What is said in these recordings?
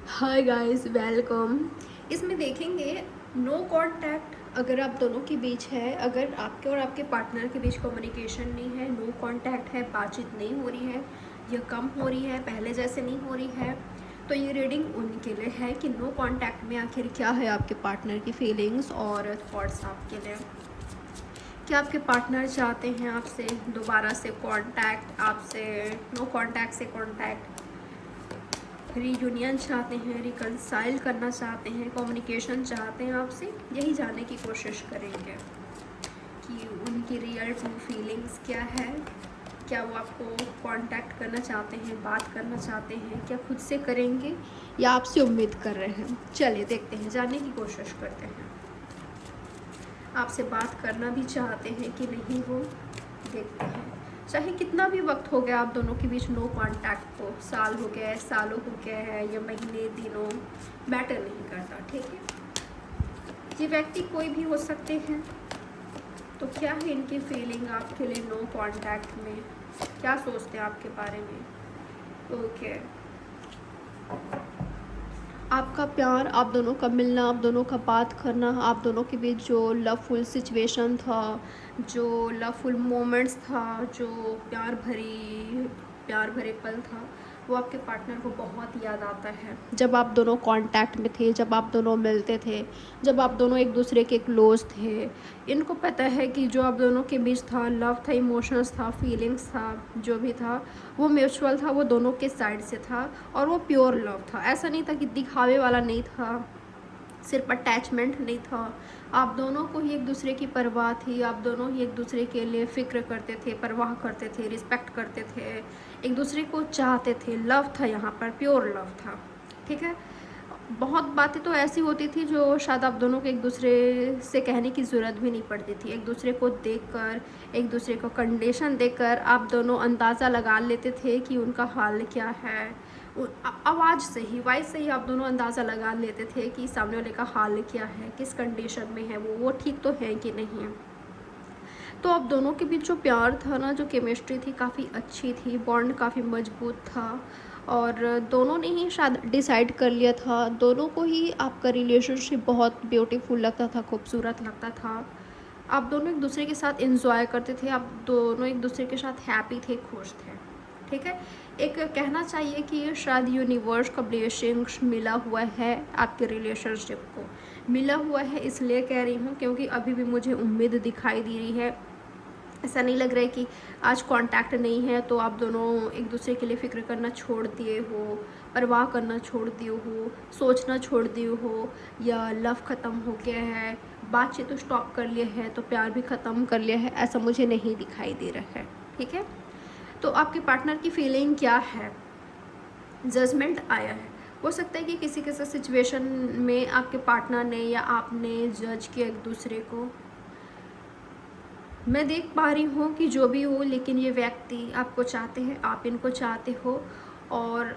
Hi guys, welcome. इसमें देखेंगे no contact अगर आप दोनों के बीच है, अगर आपके और आपके पार्टनर के बीच कम्युनिकेशन नहीं है, नो कांटेक्ट है, बातचीत नहीं हो रही है या कम हो रही है, पहले जैसे नहीं हो रही है, तो ये रीडिंग उनके लिए है कि नो कांटेक्ट में आखिर क्या है आपके पार्टनर की फीलिंग्स और थॉट्स आपके लिए। क्या आपके पार्टनर चाहते हैं आपसे दोबारा से कांटेक्ट, आपसे नो कांटेक्ट से कांटेक्ट, रीयूनियन चाहते हैं, रिकनसाइल करना चाहते हैं, कम्युनिकेशन चाहते हैं आपसे, यही जानने की कोशिश करेंगे कि उनकी रियल ट्रू फीलिंग्स क्या है। क्या वो आपको कांटेक्ट करना चाहते हैं, बात करना चाहते हैं, क्या खुद से करेंगे या आपसे उम्मीद कर रहे हैं। चलिए देखते हैं, जानने की कोशिश करते हैं। आपसे बात करना भी चाहते हैं कि नहीं, वो देखते हैं। चाहे कितना भी वक्त हो गया आप दोनों के बीच नो कांटेक्ट को, साल हो गया है, सालों हो गया है या महीने दिनों, मैटर नहीं करता, ठीक है। ये व्यक्ति कोई भी हो सकते हैं। तो क्या है इनकी फीलिंग आपके लिए नो कांटेक्ट में, क्या सोचते हैं आपके बारे में। ओके, आपका प्यार, आप दोनों का मिलना, आप दोनों का बात करना, आप दोनों के बीच जो लवफुल सिचुएशन था, जो लवफुल मोमेंट्स था, जो प्यार भरे पल था, वो आपके पार्टनर को बहुत याद आता है। जब आप दोनों कांटेक्ट में थे, जब आप दोनों मिलते थे, जब आप दोनों एक दूसरे के क्लोज थे। इनको पता है कि जो आप दोनों के बीच था, लव था, इमोशंस था, फीलिंग्स था, जो भी था वो म्यूचुअल था, वो दोनों के साइड से था और वो प्योर लव था। ऐसा नहीं था कि दिखावे वाला नहीं था, सिर्फ अटैचमेंट नहीं था। आप दोनों को ही एक दूसरे की परवाह थी, आप दोनों ही एक दूसरे के लिए फ़िक्र करते थे, परवाह करते थे, रिस्पेक्ट करते थे, एक दूसरे को चाहते थे। लव था, यहाँ पर प्योर लव था, ठीक है। बहुत बातें तो ऐसी होती थी जो शायद आप दोनों को एक दूसरे से कहने की ज़रूरत भी नहीं पड़ती थी। एक दूसरे को देखकर, एक दूसरे को कंडीशन देकर आप दोनों अंदाज़ा लगा लेते थे कि उनका हाल क्या है। आवाज़ से ही, वॉइस से ही आप दोनों अंदाज़ा लगा लेते थे कि सामने वाले का हाल क्या है, किस कंडीशन में है, वो ठीक तो है कि नहीं है। तो अब दोनों के बीच जो प्यार था ना, जो केमिस्ट्री थी, काफ़ी अच्छी थी, बॉन्ड काफ़ी मजबूत था और दोनों ने ही शायद डिसाइड कर लिया था। दोनों को ही आपका रिलेशनशिप बहुत ब्यूटीफुल लगता था, खूबसूरत लगता था। आप दोनों एक दूसरे के साथ इंजॉय करते थे, आप दोनों एक दूसरे के साथ हैप्पी थे, खुश थे, ठीक है। एक कहना चाहिए कि ये शायद यूनिवर्स का ब्लेसिंग्स मिला हुआ है आपके रिलेशनशिप को। मिला हुआ है इसलिए कह रही हूँ क्योंकि अभी भी मुझे उम्मीद दिखाई दे रही है। ऐसा नहीं लग रहा है कि आज कांटेक्ट नहीं है तो आप दोनों एक दूसरे के लिए फ़िक्र करना छोड़ दिए हो, परवाह करना छोड़ दिए हो, सोचना छोड़ दिए हो, या लव ख़त्म हो गया है, बातचीत तो स्टॉप कर लिया है तो प्यार भी ख़त्म कर लिया है, ऐसा मुझे नहीं दिखाई दे रहा है, ठीक है। तो आपके पार्टनर की फीलिंग क्या है, जजमेंट आया है। हो सकता है कि किसी किसी सिचुएशन में आपके पार्टनर ने या आपने जज किया एक दूसरे को। मैं देख पा रही हूँ कि जो भी हो, लेकिन ये व्यक्ति आपको चाहते हैं, आप इनको चाहते हो। और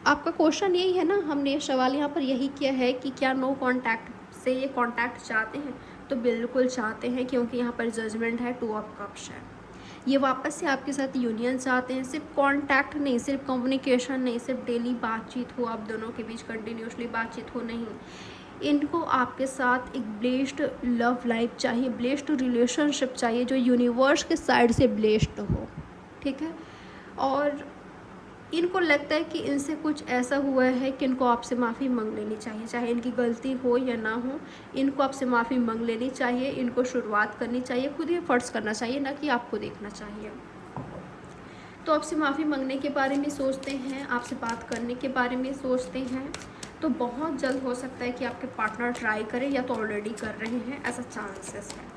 आपका क्वेश्चन यही है ना, हमने ये सवाल यहाँ पर यही किया है कि क्या नो कांटेक्ट से ये कांटेक्ट चाहते हैं। तो बिल्कुल चाहते हैं क्योंकि यहाँ पर जजमेंट है, 2 ऑफ कप्स है। ये वापस से आपके साथ यूनियन चाहते हैं, सिर्फ कांटेक्ट नहीं, सिर्फ कम्युनिकेशन नहीं, सिर्फ डेली बातचीत हो, आप दोनों के बीच कंटिन्यूसली बातचीत हो, नहीं। इनको आपके साथ एक ब्लेस्ड लव लाइफ चाहिए, ब्लेस्ड रिलेशनशिप चाहिए जो यूनिवर्स के साइड से ब्लेस्ड हो, ठीक है। और इनको लगता है कि इनसे कुछ ऐसा हुआ है कि इनको आपसे माफ़ी मांग लेनी चाहिए, चाहे इनकी गलती हो या ना हो, इनको आपसे माफ़ी मांग लेनी चाहिए, इनको शुरुआत करनी चाहिए, खुद ही एफर्ट्स करना चाहिए, ना कि आपको देखना चाहिए। तो आपसे माफ़ी मांगने के बारे में सोचते हैं, आपसे बात करने के बारे में सोचते हैं। तो बहुत जल्द हो सकता है कि आपके पार्टनर ट्राई करें या तो ऑलरेडी कर रहे हैं, ऐसा चांसेस है।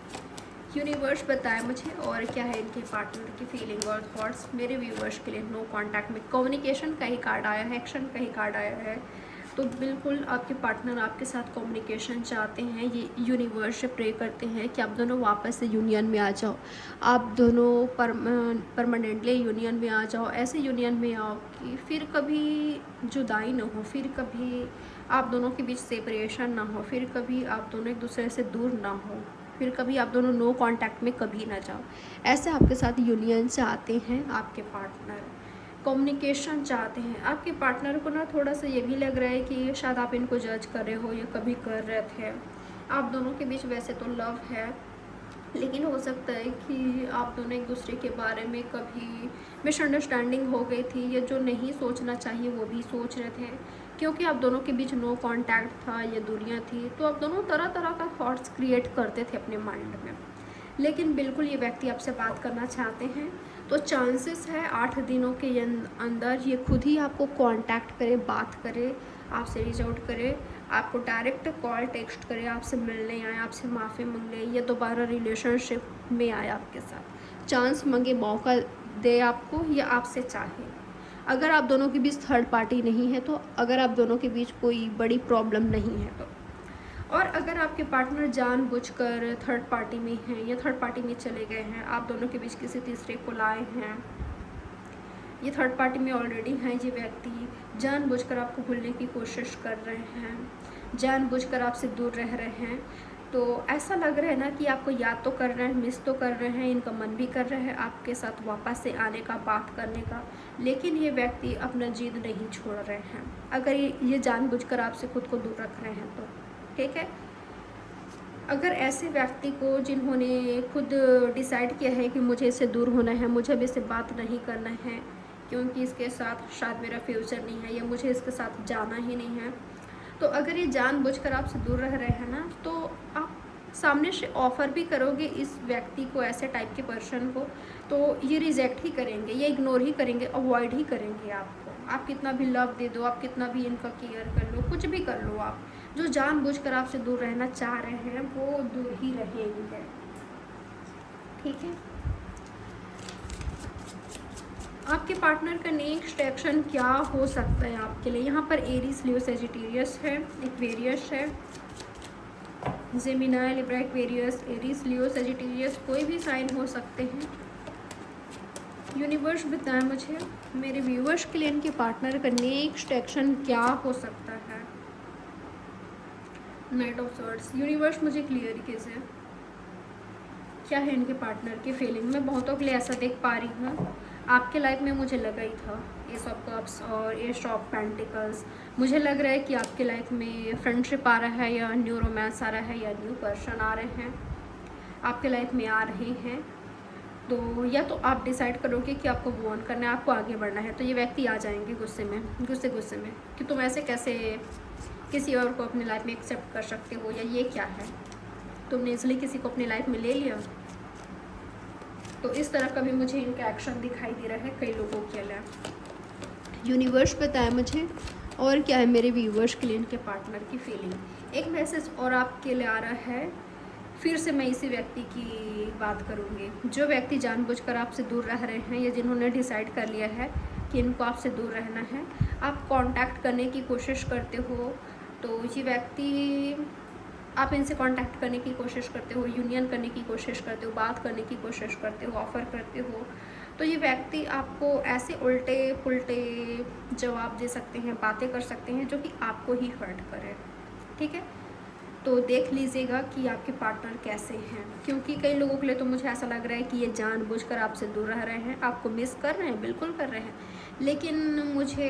यूनिवर्स बताए मुझे और क्या है इनके पार्टनर की फीलिंग और थॉट्स। मेरे व्यूवर्स के लिए नो कांटेक्ट में कम्युनिकेशन का ही कार्ड आया है, एक्शन का ही कार्ड आया है। तो बिल्कुल आपके पार्टनर आपके साथ कम्युनिकेशन चाहते हैं, ये यूनिवर्स से प्रे करते हैं कि आप दोनों वापस से यूनियन में आ जाओ, आप दोनों परमानेंटली यूनियन में आ जाओ, ऐसे यूनियन में आओ कि फिर कभी जुदाई ना हो, फिर कभी आप दोनों के बीच सेपरेशन ना हो, फिर कभी आप दोनों एक दूसरे से दूर ना हो, फिर कभी आप दोनों नो कांटेक्ट में कभी ना जाओ। ऐसे आपके साथ यूनियन चाहते हैं आपके पार्टनर। कम्युनिकेशन चाहते हैं। आपके पार्टनर को ना थोड़ा सा ये भी लग रहा है कि शायद आप इनको जज कर रहे हो या कभी कर रहे थे। आप दोनों के बीच वैसे तो लव है, लेकिन हो सकता है कि आप दोनों एक दूसरे के बारे में कभी मिसअंडरस्टैंडिंग हो गई थी, या जो नहीं सोचना चाहिए वो भी सोच रहे थे, क्योंकि आप दोनों के बीच नो कांटेक्ट था या दूरियां थी, तो आप दोनों तरह तरह का थॉट्स क्रिएट करते थे अपने माइंड में। लेकिन बिल्कुल ये व्यक्ति आपसे बात करना चाहते हैं, तो चांसेस है 8 दिनों के अंदर ये खुद ही आपको कांटेक्ट करे, बात करे, आपसे रीच आउट करे, आपको डायरेक्ट कॉल टेक्स्ट करे, आपसे मिलने आए, आपसे माफ़ी मांगे, या दोबारा रिलेशनशिप में आए आपके साथ, चांस मांगे, मौका दे आपको, या आपसे चाहे। अगर आप दोनों के बीच थर्ड पार्टी नहीं है तो, अगर आप दोनों के बीच कोई बड़ी प्रॉब्लम नहीं है तो, और अगर आपके पार्टनर जानबूझकर थर्ड पार्टी में हैं या थर्ड पार्टी में चले गए हैं, आप दोनों के बीच किसी तीसरे को लाए हैं, ये थर्ड पार्टी में ऑलरेडी हैं, ये व्यक्ति जानबूझकर आपको भूलने की कोशिश कर रहे हैं, जानबूझकर आपसे दूर रह रहे हैं, तो ऐसा लग रहा है ना कि आपको याद तो कर रहे हैं, मिस तो कर रहे हैं, इनका मन भी कर रहा है आपके साथ वापस से आने का, बात करने का, लेकिन ये व्यक्ति अपना जिद नहीं छोड़ रहे हैं। अगर ये जानबूझकर आपसे खुद को दूर रख रहे हैं तो ठीक है। अगर ऐसे व्यक्ति को जिन्होंने खुद डिसाइड किया है कि मुझे इससे दूर होना है, मुझे अब इससे बात नहीं करना है, क्योंकि इसके साथ शायद मेरा फ्यूचर नहीं है, या मुझे इसके साथ जाना ही नहीं है, तो अगर ये जानबूझकर आपसे दूर रह रहे हैं ना, तो आप सामने से ऑफ़र भी करोगे इस व्यक्ति को, ऐसे टाइप के पर्सन को, तो ये रिजेक्ट ही करेंगे, ये इग्नोर ही करेंगे, अवॉइड ही करेंगे आपको। आप कितना भी लव दे दो, आप कितना भी इनका केयर कर लो, कुछ भी कर लो, आप जो जानबूझकर आपसे दूर रहना चाह रहे हैं वो दूर ही रहेंगे, ठीक है। आपके पार्टनर का नेक्स्ट एक्शन क्या हो सकता है आपके लिए? यहाँ पर एरीज, लियो, सेजिटेरियस है, एक्वेरियस है, जेमिनी, लिब्रा, एक्वेरियस, एरीज, लियो, सेजिटेरियस, कोई भी साइन हो सकते हैं। यूनिवर्स बताएं मुझे, मेरे व्यूवर्स के लिए इनके पार्टनर का नेक्स्ट एक्शन क्या हो सकता है? Night of swords. यूनिवर्स मुझे क्लियर कीजिए, क्या है इनके पार्टनर की फीलिंग? मैं बहुतों के लिए ऐसा देख पा रही हूँ, आपके लाइफ में मुझे लगा ही था, एस ऑफ कप्स और एस ऑफ पेंटिकल्स। मुझे लग रहा है कि आपके लाइफ में फ्रेंडशिप आ रहा है, या न्यू रोमांस आ रहा है, या न्यू पर्सन आ रहे हैं, आपके लाइफ में आ रहे हैं। तो या तो आप डिसाइड करोगे कि आपको मूव ऑन करना है, आपको आगे बढ़ना है, तो ये व्यक्ति आ जाएंगे गुस्से में, गुस्से में कि तुम ऐसे कैसे किसी और को अपनी लाइफ में एक्सेप्ट कर सकते हो, या ये क्या है, तुमने इसलिए किसी को अपनी लाइफ में ले लिया। तो इस तरह का भी मुझे इनका एक्शन दिखाई दे रहा है कई लोगों के लिए। यूनिवर्स बताया मुझे और क्या है मेरे व्यूवर्स के लिए इनके पार्टनर की फीलिंग। एक मैसेज और आपके लिए आ रहा है, फिर से मैं इसी व्यक्ति की बात करूँगी, जो व्यक्ति जानबूझकर आपसे दूर रह रहे हैं, या जिन्होंने डिसाइड कर लिया है कि इनको आपसे दूर रहना है, आप कांटेक्ट करने की कोशिश करते हो, तो ये व्यक्ति, आप इनसे कांटेक्ट करने की कोशिश करते हो, यूनियन करने की कोशिश करते हो, बात करने की कोशिश करते हो, ऑफ़र करते हो, तो ये व्यक्ति आपको ऐसे उल्टे पुल्टे जवाब दे सकते हैं, बातें कर सकते हैं जो कि आपको ही हर्ट करे, ठीक है। तो देख लीजिएगा कि आपके पार्टनर कैसे हैं, क्योंकि कई लोगों के लिए तो मुझे ऐसा लग रहा है कि ये जानबूझकर आपसे दूर रह रहे हैं, आपको मिस कर रहे हैं, बिल्कुल कर रहे हैं, लेकिन मुझे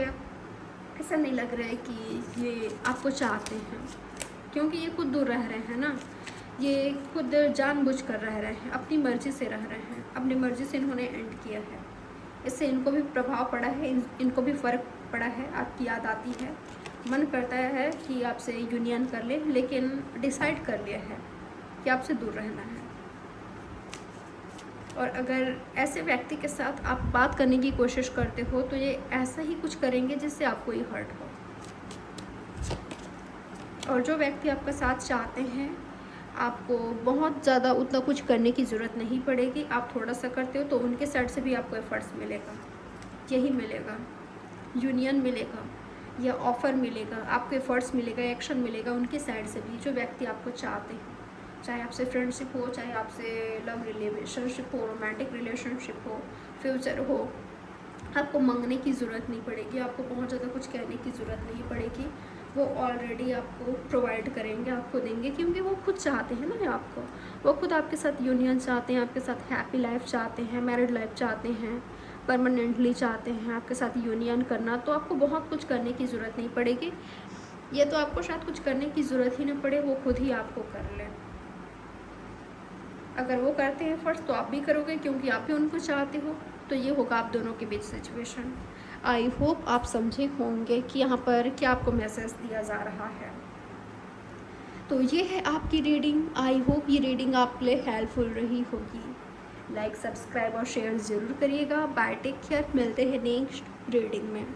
ऐसा नहीं लग रहा है कि ये आपको चाहते हैं, क्योंकि ये खुद दूर रह रहे हैं ना, ये खुद जानबूझ कर रह रहे हैं, अपनी मर्ज़ी से रह रहे हैं, अपनी मर्ज़ी से इन्होंने एंड किया है, इससे इनको भी प्रभाव पड़ा है, इनको भी फ़र्क पड़ा है, आपकी याद आती है, मन करता है कि आपसे यूनियन कर ले, लेकिन डिसाइड कर लिया है कि आपसे दूर रहना है। और अगर ऐसे व्यक्ति के साथ आप बात करने की कोशिश करते हो, तो ये ऐसा ही कुछ करेंगे जिससे आपको ही हर्ट हो। और जो व्यक्ति आपका साथ चाहते हैं, आपको बहुत ज़्यादा उतना कुछ करने की ज़रूरत नहीं पड़ेगी, आप थोड़ा सा करते हो तो उनके साइड से भी आपको एफर्ट्स मिलेगा, यही मिलेगा, यूनियन मिलेगा, या ऑफ़र मिलेगा, आपको एफर्ट्स मिलेगा, एक्शन मिलेगा उनकी साइड से भी, जो व्यक्ति आपको चाहते हैं, चाहे आपसे फ्रेंडशिप हो, चाहे आपसे लव रिलेशनशिप हो, रोमांटिक रिलेशनशिप हो, फ्यूचर हो, आपको मांगने की ज़रूरत नहीं पड़ेगी, आपको बहुत ज़्यादा कुछ कहने की ज़रूरत नहीं पड़ेगी, वो ऑलरेडी आपको प्रोवाइड करेंगे, आपको देंगे, क्योंकि वो खुद चाहते हैं ना आपको, वो खुद आपके साथ यूनियन चाहते हैं, आपके साथ हैप्पी लाइफ चाहते हैं, मैरिड लाइफ चाहते हैं, परमानेंटली चाहते हैं आपके साथ यूनियन करना, तो आपको बहुत कुछ करने की ज़रूरत नहीं पड़ेगी। ये तो आपको शायद कुछ करने की ज़रूरत ही ना पड़े, वो खुद ही आपको कर लें। अगर वो करते हैं फर्स्ट तो आप भी करोगे, क्योंकि आप भी उनको चाहते हो। तो ये होगा आप दोनों के बीच सिचुएशन। आई होप आप समझे होंगे कि यहाँ पर क्या आपको मैसेज दिया जा रहा है। तो ये है आपकी रीडिंग। आई होप ये रीडिंग आपके लिए हेल्पफुल रही होगी। लाइक, सब्सक्राइब और शेयर ज़रूर करिएगा। Bye, take care. मिलते हैं नेक्स्ट रीडिंग में।